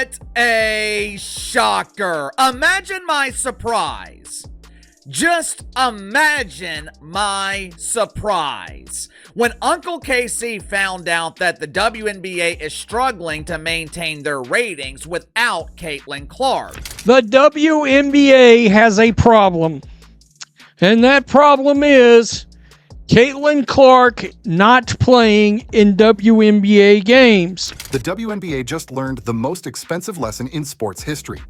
What a shocker. Imagine my surprise. Just imagine my surprise when Uncle Casey found out that the WNBA is struggling to maintain their ratings without Caitlin Clark. The WNBA has a problem, and that problem is Caitlin Clark not playing in WNBA games. The WNBA just learned the most expensive lesson in sports history.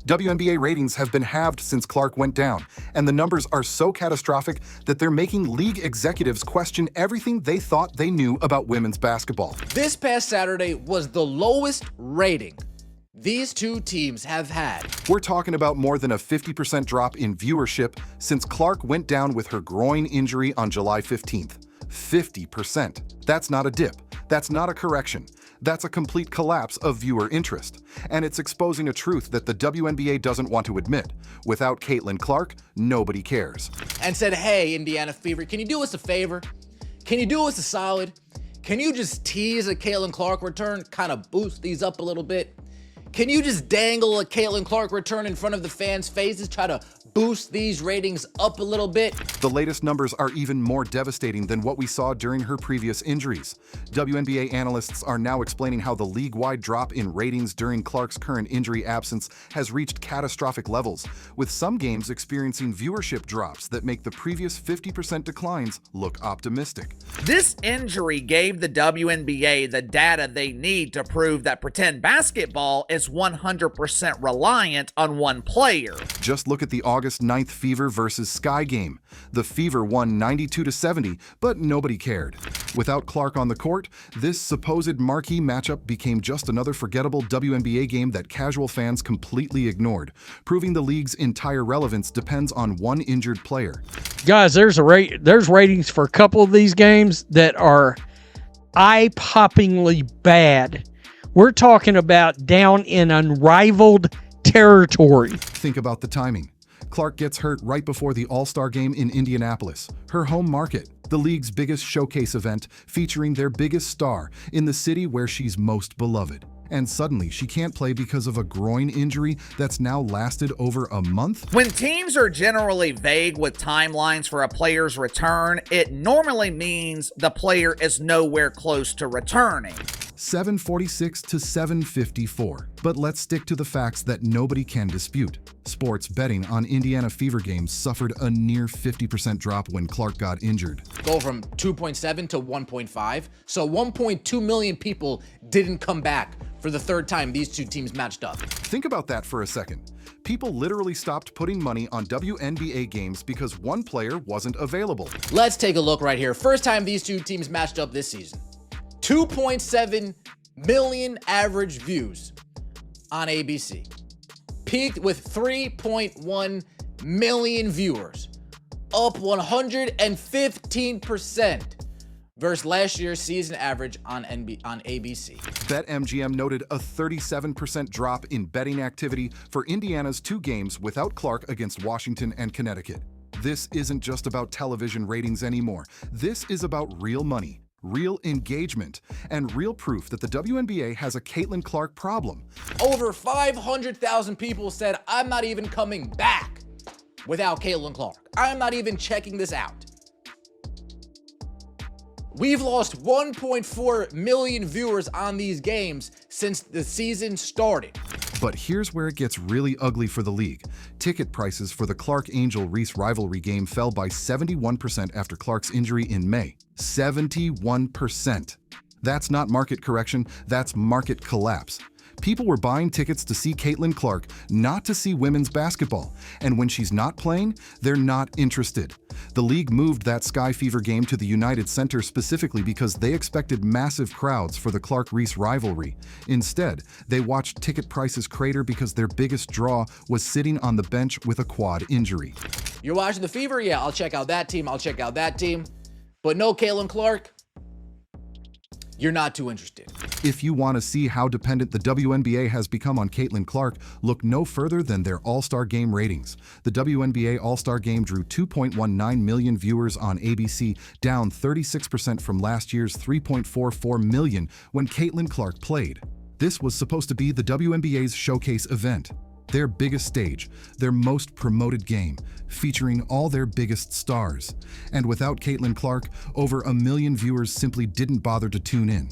WNBA ratings have been halved since Clark went down, and the numbers are so catastrophic that they're making league executives question everything they thought they knew about women's basketball. This past Saturday was the lowest rating these two teams have had. We're talking about more than a 50% drop in viewership since Clark went down with her groin injury on July 15th. 50%. That's not a dip. That's not a correction. That's a complete collapse of viewer interest. And it's exposing a truth that the WNBA doesn't want to admit. Without Caitlin Clark, nobody cares. And said, hey, Indiana Fever, can you do us a favor? Can you do us a solid? Can you just tease a Caitlin Clark return, kind of boost these up a little bit? Can you just dangle a Caitlin Clark return in front of the fans' faces, try to boost these ratings up a little bit? The latest numbers are even more devastating than what we saw during her previous injuries. WNBA analysts are now explaining how the league-wide drop in ratings during Clark's current injury absence has reached catastrophic levels, with some games experiencing viewership drops that make the previous 50% declines look optimistic. This injury gave the WNBA the data they need to prove that pretend basketball is 100% reliant on one player. Just look at the August 9th Fever versus Sky game. The Fever won 92-70, but nobody cared. Without Clark on the court, this supposed marquee matchup became just another forgettable WNBA game that casual fans completely ignored, proving the league's entire relevance depends on one injured player. Guys, there's ratings for a couple of these games that are eye-poppingly bad. We're talking about down in unrivaled territory. Think about the timing. Clark gets hurt right before the All-Star game in Indianapolis, her home market, the league's biggest showcase event featuring their biggest star in the city where she's most beloved. And suddenly, she can't play because of a groin injury that's now lasted over a month? When teams are generally vague with timelines for a player's return, it normally means the player is nowhere close to returning. 746 to 754. But let's stick to the facts that nobody can dispute. Sports betting on Indiana Fever games suffered a near 50% drop when Clark got injured. Go from 2.7 to 1.5. So 1.2 million people didn't come back for the third time these two teams matched up. Think about that for a second. People literally stopped putting money on WNBA games because one player wasn't available. Let's take a look right here. First time these two teams matched up this season. 2.7 million average views on ABC. Peaked with 3.1 million viewers, up 115% versus last year's season average on ABC. BetMGM noted a 37% drop in betting activity for Indiana's two games without Clark against Washington and Connecticut. This isn't just about television ratings anymore. This is about real money, real engagement, and real proof that the WNBA has a Caitlin Clark problem. Over 500,000 people said, I'm not even coming back without Caitlin Clark. I'm not even checking this out. We've lost 1.4 million viewers on these games since the season started. But here's where it gets really ugly for the league. Ticket prices for the Clark-Angel-Reese rivalry game fell by 71% after Clark's injury in May. 71%. That's not market correction, that's market collapse. People were buying tickets to see Caitlin Clark, not to see women's basketball. And when she's not playing, they're not interested. The league moved that Sky Fever game to the United Center specifically because they expected massive crowds for the Clark-Reese rivalry. Instead, they watched ticket prices crater because their biggest draw was sitting on the bench with a quad injury. You're watching the Fever? Yeah, I'll check out that team. I'll check out that team. But no Caitlin Clark, you're not too interested. If you want to see how dependent the WNBA has become on Caitlin Clark, look no further than their All-Star Game ratings. The WNBA All-Star Game drew 2.19 million viewers on ABC, down 36% from last year's 3.44 million when Caitlin Clark played. This was supposed to be the WNBA's showcase event, their biggest stage, their most promoted game, featuring all their biggest stars. And without Caitlin Clark, over 1 million viewers simply didn't bother to tune in.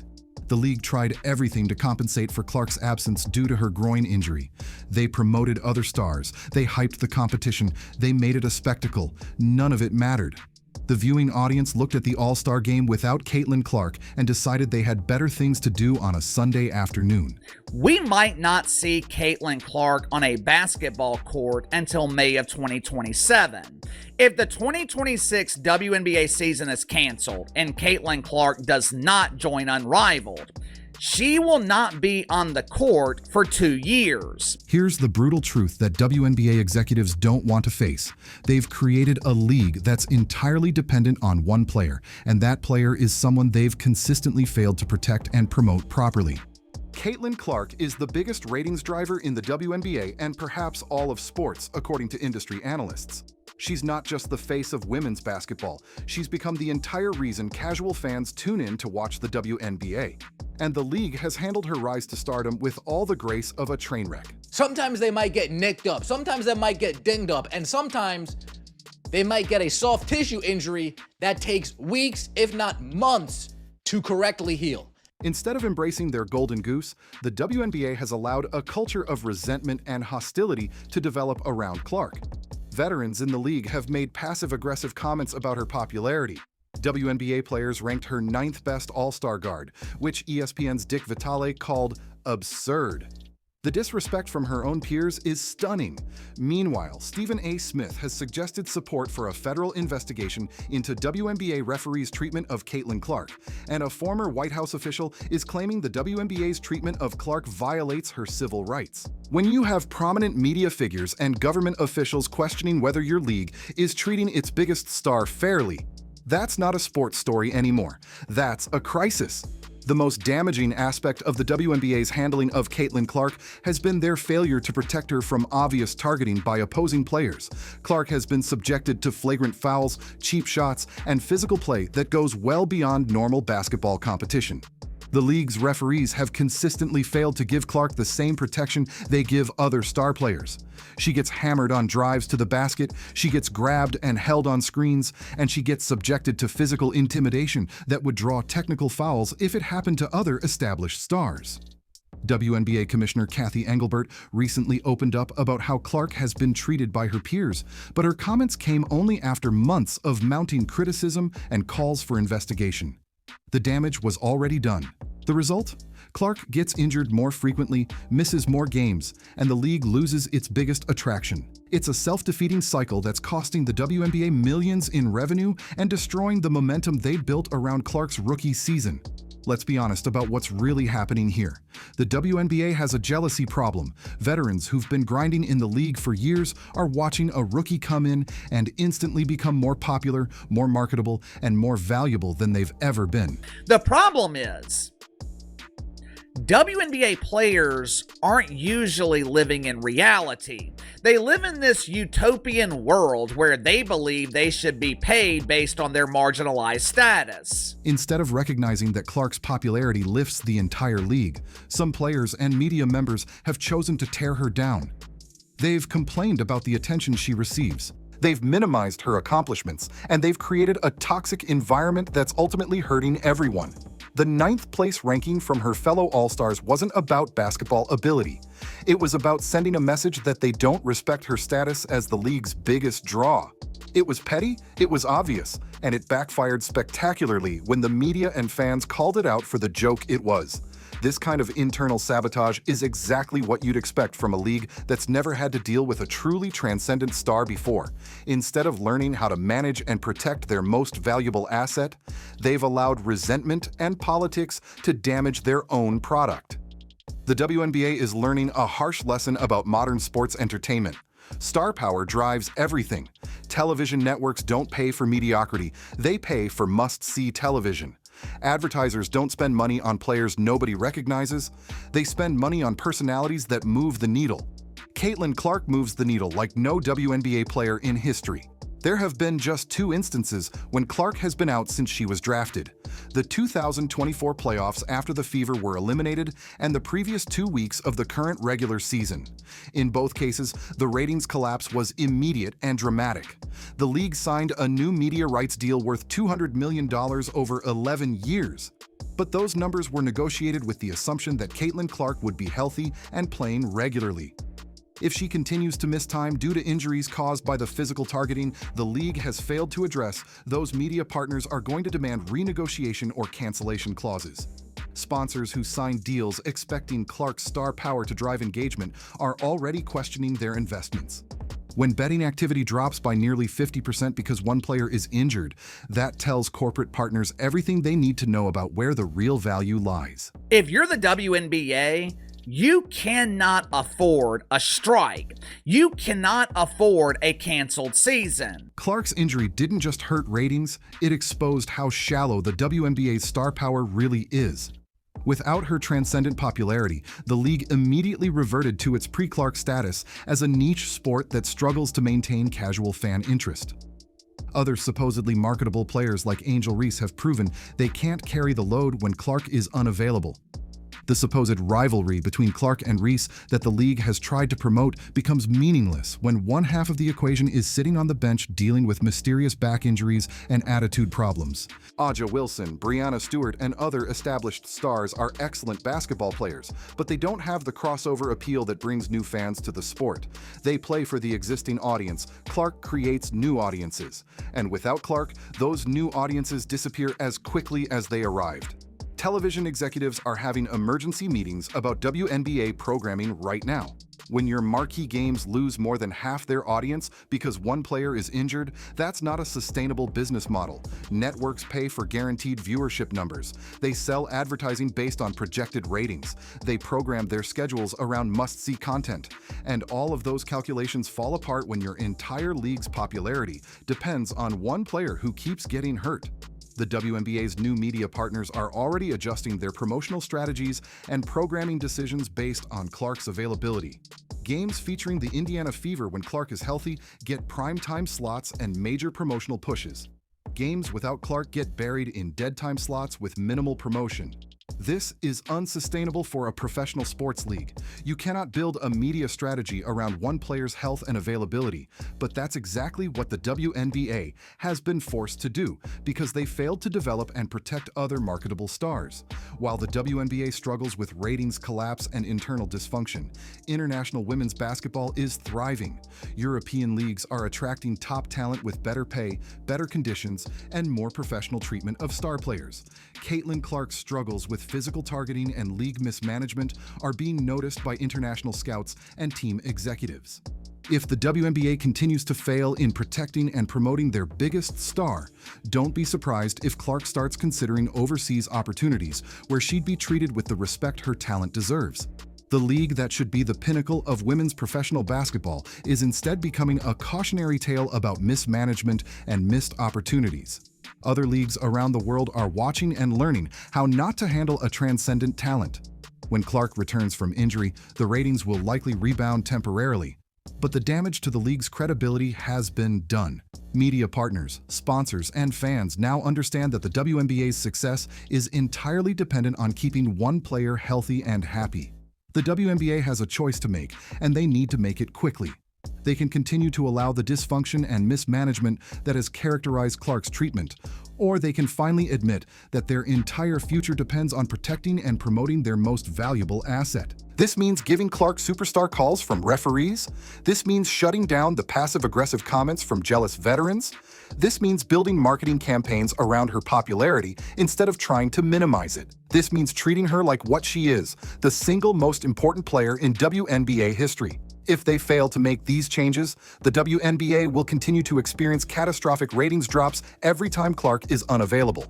The league tried everything to compensate for Clark's absence due to her groin injury. They promoted other stars, they hyped the competition, they made it a spectacle. None of it mattered. The viewing audience looked at the All-Star game without Caitlin Clark and decided they had better things to do on a Sunday afternoon. We might not see Caitlin Clark on a basketball court until May of 2027. If the 2026 WNBA season is canceled and Caitlin Clark does not join Unrivaled, she will not be on the court for 2 years. Here's the brutal truth that WNBA executives don't want to face. They've created a league that's entirely dependent on one player, and that player is someone they've consistently failed to protect and promote properly. Caitlin Clark is the biggest ratings driver in the WNBA and perhaps all of sports, according to industry analysts. She's not just the face of women's basketball. She's become the entire reason casual fans tune in to watch the WNBA. And the league has handled her rise to stardom with all the grace of a train wreck. Sometimes they might get nicked up, sometimes they might get dinged up, and sometimes they might get a soft tissue injury that takes weeks, if not months, to correctly heal. Instead of embracing their golden goose, the WNBA has allowed a culture of resentment and hostility to develop around Clark. Veterans in the league have made passive-aggressive comments about her popularity. WNBA players ranked her 9th best All-Star guard, which ESPN's Dick Vitale called absurd. The disrespect from her own peers is stunning. Meanwhile, Stephen A. Smith has suggested support for a federal investigation into WNBA referees' treatment of Caitlin Clark, and a former White House official is claiming the WNBA's treatment of Clark violates her civil rights. When you have prominent media figures and government officials questioning whether your league is treating its biggest star fairly, that's not a sports story anymore. That's a crisis. The most damaging aspect of the WNBA's handling of Caitlin Clark has been their failure to protect her from obvious targeting by opposing players. Clark has been subjected to flagrant fouls, cheap shots, and physical play that goes well beyond normal basketball competition. The league's referees have consistently failed to give Clark the same protection they give other star players. She gets hammered on drives to the basket, she gets grabbed and held on screens, and she gets subjected to physical intimidation that would draw technical fouls if it happened to other established stars. WNBA Commissioner Kathy Engelbert recently opened up about how Clark has been treated by her peers, but her comments came only after months of mounting criticism and calls for investigation. The damage was already done. The result? Clark gets injured more frequently, misses more games, and the league loses its biggest attraction. It's a self-defeating cycle that's costing the WNBA millions in revenue and destroying the momentum they'd built around Clark's rookie season. Let's be honest about what's really happening here. The WNBA has a jealousy problem. Veterans who've been grinding in the league for years are watching a rookie come in and instantly become more popular, more marketable, and more valuable than they've ever been. The problem is, WNBA players aren't usually living in reality. They live in this utopian world where they believe they should be paid based on their marginalized status. Instead of recognizing that Clark's popularity lifts the entire league, some players and media members have chosen to tear her down. They've complained about the attention she receives. They've minimized her accomplishments, and they've created a toxic environment that's ultimately hurting everyone. The 9th place ranking from her fellow All-Stars wasn't about basketball ability. It was about sending a message that they don't respect her status as the league's biggest draw. It was petty, it was obvious, and it backfired spectacularly when the media and fans called it out for the joke it was. This kind of internal sabotage is exactly what you'd expect from a league that's never had to deal with a truly transcendent star before. Instead of learning how to manage and protect their most valuable asset, they've allowed resentment and politics to damage their own product. The WNBA is learning a harsh lesson about modern sports entertainment. Star power drives everything. Television networks don't pay for mediocrity, they pay for must-see television. Advertisers don't spend money on players nobody recognizes. They spend money on personalities that move the needle. Caitlin Clark moves the needle like no WNBA player in history. There have been just 2 instances when Clark has been out since she was drafted. The 2024 playoffs after the Fever were eliminated and the previous 2 weeks of the current regular season. In both cases, the ratings collapse was immediate and dramatic. The league signed a new media rights deal worth $200 million over 11 years. But those numbers were negotiated with the assumption that Caitlin Clark would be healthy and playing regularly. If she continues to miss time due to injuries caused by the physical targeting the league has failed to address, those media partners are going to demand renegotiation or cancellation clauses. Sponsors who signed deals expecting Clark's star power to drive engagement are already questioning their investments. When betting activity drops by nearly 50% because one player is injured, that tells corporate partners everything they need to know about where the real value lies. If you're the WNBA, you cannot afford a strike. You cannot afford a canceled season. Clark's injury didn't just hurt ratings, it exposed how shallow the WNBA's star power really is. Without her transcendent popularity, the league immediately reverted to its pre-Clark status as a niche sport that struggles to maintain casual fan interest. Other supposedly marketable players like Angel Reese have proven they can't carry the load when Clark is unavailable. The supposed rivalry between Clark and Reese that the league has tried to promote becomes meaningless when one half of the equation is sitting on the bench dealing with mysterious back injuries and attitude problems. Aja Wilson, Breanna Stewart, and other established stars are excellent basketball players, but they don't have the crossover appeal that brings new fans to the sport. They play for the existing audience. Clark creates new audiences. And without Clark, those new audiences disappear as quickly as they arrived. Television executives are having emergency meetings about WNBA programming right now. When your marquee games lose more than half their audience because one player is injured, that's not a sustainable business model. Networks pay for guaranteed viewership numbers. They sell advertising based on projected ratings. They program their schedules around must-see content. And all of those calculations fall apart when your entire league's popularity depends on one player who keeps getting hurt. The WNBA's new media partners are already adjusting their promotional strategies and programming decisions based on Clark's availability. Games featuring the Indiana Fever when Clark is healthy get primetime slots and major promotional pushes. Games without Clark get buried in dead time slots with minimal promotion. This is unsustainable for a professional sports league. You cannot build a media strategy around one player's health and availability, but that's exactly what the WNBA has been forced to do because they failed to develop and protect other marketable stars. While the WNBA struggles with ratings collapse and internal dysfunction, international women's basketball is thriving. European leagues are attracting top talent with better pay, better conditions, and more professional treatment of star players. Caitlin Clark's struggles with physical targeting and league mismanagement are being noticed by international scouts and team executives. If the WNBA continues to fail in protecting and promoting their biggest star, don't be surprised if Clark starts considering overseas opportunities where she'd be treated with the respect her talent deserves. The league that should be the pinnacle of women's professional basketball is instead becoming a cautionary tale about mismanagement and missed opportunities. Other leagues around the world are watching and learning how not to handle a transcendent talent. When Clark returns from injury, the ratings will likely rebound temporarily. But the damage to the league's credibility has been done. Media partners, sponsors, and fans now understand that the WNBA's success is entirely dependent on keeping one player healthy and happy. The WNBA has a choice to make, and they need to make it quickly. They can continue to allow the dysfunction and mismanagement that has characterized Clark's treatment, or they can finally admit that their entire future depends on protecting and promoting their most valuable asset. This means giving Clark superstar calls from referees. This means shutting down the passive-aggressive comments from jealous veterans. This means building marketing campaigns around her popularity instead of trying to minimize it. This means treating her like what she is, the single most important player in WNBA history. If they fail to make these changes, the WNBA will continue to experience catastrophic ratings drops every time Clark is unavailable.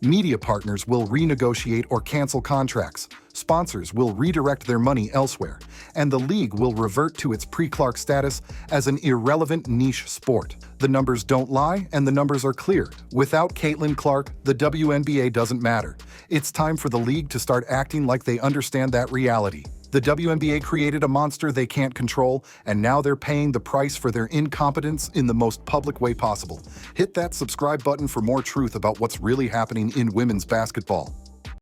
Media partners will renegotiate or cancel contracts. sponsors will redirect their money elsewhere, and the league will revert to its pre-Clark status as an irrelevant niche sport. The numbers don't lie, and the numbers are clear. Without Caitlin Clark, the WNBA doesn't matter. It's time for the league to start acting like they understand that reality. The WNBA created a monster they can't control, and now they're paying the price for their incompetence in the most public way possible. Hit that subscribe button for more truth about what's really happening in women's basketball.